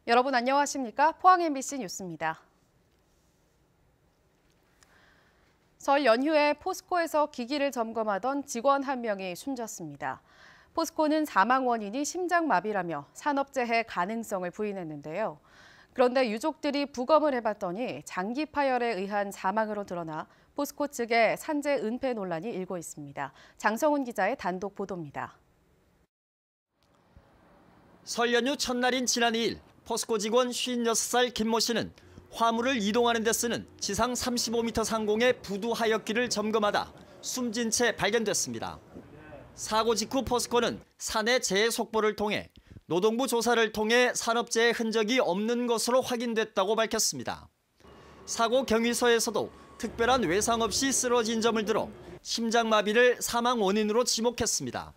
여러분 안녕하십니까? 포항 MBC 뉴스입니다. 설 연휴에 포스코에서 기기를 점검하던 직원 한 명이 숨졌습니다. 포스코는 사망 원인이 심장마비라며 산업재해 가능성을 부인했는데요. 그런데 유족들이 부검을 해봤더니 장기 파열에 의한 사망으로 드러나 포스코 측의 산재 은폐 논란이 일고 있습니다. 장성훈 기자의 단독 보도입니다. 설 연휴 첫날인 지난 2일 포스코 직원 56살 김모 씨는 화물을 이동하는 데 쓰는 지상 35m 상공의 부두 하역기를 점검하다 숨진 채 발견됐습니다. 사고 직후 포스코는 사내 재해 속보를 통해 노동부 조사를 통해 산업재해 흔적이 없는 것으로 확인됐다고 밝혔습니다. 사고 경위서에서도 특별한 외상 없이 쓰러진 점을 들어 심장마비를 사망 원인으로 지목했습니다.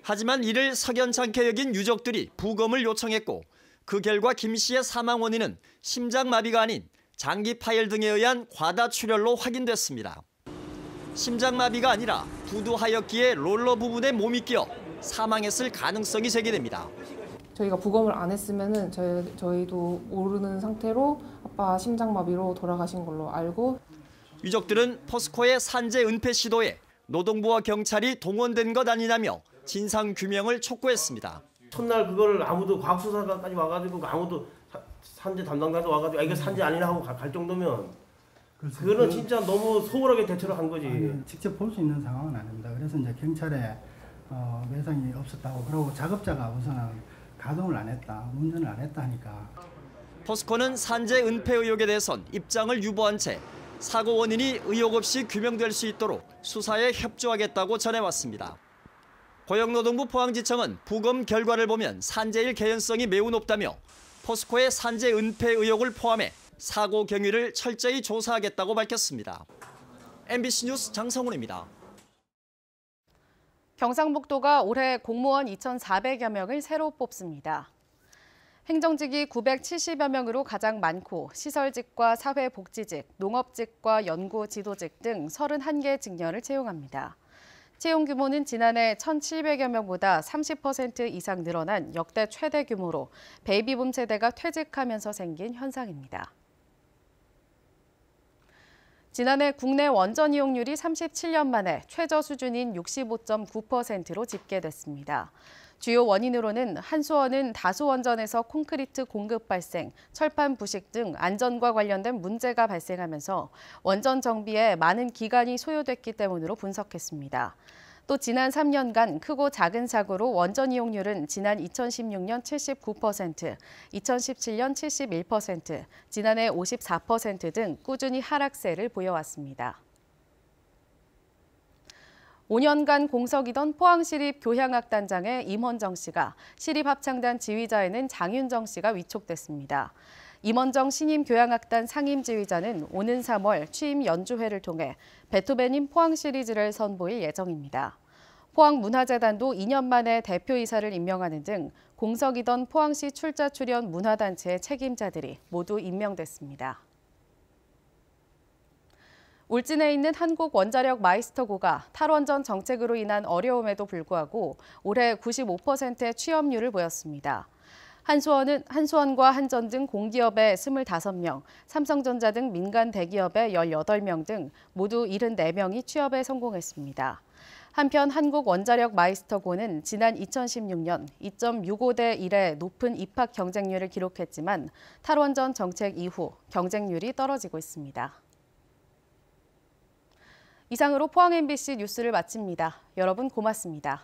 하지만 이를 석연찮게 여긴 유족들이 부검을 요청했고 그 결과 김 씨의 사망 원인은 심장마비가 아닌 장기 파열 등에 의한 과다출혈로 확인됐습니다. 심장마비가 아니라 부두 하역기의 롤러 부분에 몸이 끼어 사망했을 가능성이 제기됩니다. 저희가 부검을 안 했으면은 저희도 모르는 상태로 아빠 심장마비로 돌아가신 걸로 알고. 유족들은 포스코의 산재 은폐 시도에 노동부와 경찰이 동원된 것 아니냐며 진상 규명을 촉구했습니다. 첫날 그걸 아무도 과학수사관까지 와가지고 아무도 산재 담당자도 와가지고 이거 산재 아니라 하고 갈 정도면 그거는 진짜 너무 소홀하게 대처를 한 거지. 아니, 직접 볼 수 있는 상황은 아닙니다. 그래서 이제 경찰에 외상이 없었다고 그러고 작업자가 우선은 가동을 안 했다, 운전을 안 했다 하니까. 포스코는 산재 은폐 의혹에 대해선 입장을 유보한 채 사고 원인이 의혹 없이 규명될 수 있도록 수사에 협조하겠다고 전해왔습니다. 고용노동부 포항지청은 부검 결과를 보면 산재일 개연성이 매우 높다며 포스코의 산재 은폐 의혹을 포함해 사고 경위를 철저히 조사하겠다고 밝혔습니다. MBC 뉴스 장성훈입니다. 경상북도가 올해 공무원 2,400여 명을 새로 뽑습니다. 행정직이 970여 명으로 가장 많고 시설직과 사회복지직, 농업직과 연구지도직 등 31개 직렬을 채용합니다. 채용 규모는 지난해 1,700여 명보다 30% 이상 늘어난 역대 최대 규모로 베이비붐 세대가 퇴직하면서 생긴 현상입니다. 지난해 국내 원전 이용률이 37년 만에 최저 수준인 65.9%로 집계됐습니다. 주요 원인으로는 한수원은 다수원전에서 콘크리트 공급 발생, 철판 부식 등 안전과 관련된 문제가 발생하면서 원전 정비에 많은 기간이 소요됐기 때문으로 분석했습니다. 또 지난 3년간 크고 작은 사고로 원전 이용률은 지난 2016년 79%, 2017년 71%, 지난해 54% 등 꾸준히 하락세를 보여왔습니다. 5년간 공석이던 포항시립 교향악단장의 임원정 씨가 시립합창단 지휘자에는 장윤정 씨가 위촉됐습니다. 임원정 신임 교향악단 상임 지휘자는 오는 3월 취임 연주회를 통해 베토벤인 포항 시리즈를 선보일 예정입니다. 포항문화재단도 2년 만에 대표이사를 임명하는 등 공석이던 포항시 출자 출연 문화단체의 책임자들이 모두 임명됐습니다. 울진에 있는 한국원자력 마이스터고가 탈원전 정책으로 인한 어려움에도 불구하고 올해 95%의 취업률을 보였습니다. 한수원과 한전 등 공기업의 25명, 삼성전자 등 민간 대기업의 18명 등 모두 74명이 취업에 성공했습니다. 한편 한국원자력 마이스터고는 지난 2016년 2.65대 1의 높은 입학 경쟁률을 기록했지만 탈원전 정책 이후 경쟁률이 떨어지고 있습니다. 이상으로 포항 MBC 뉴스를 마칩니다. 여러분 고맙습니다.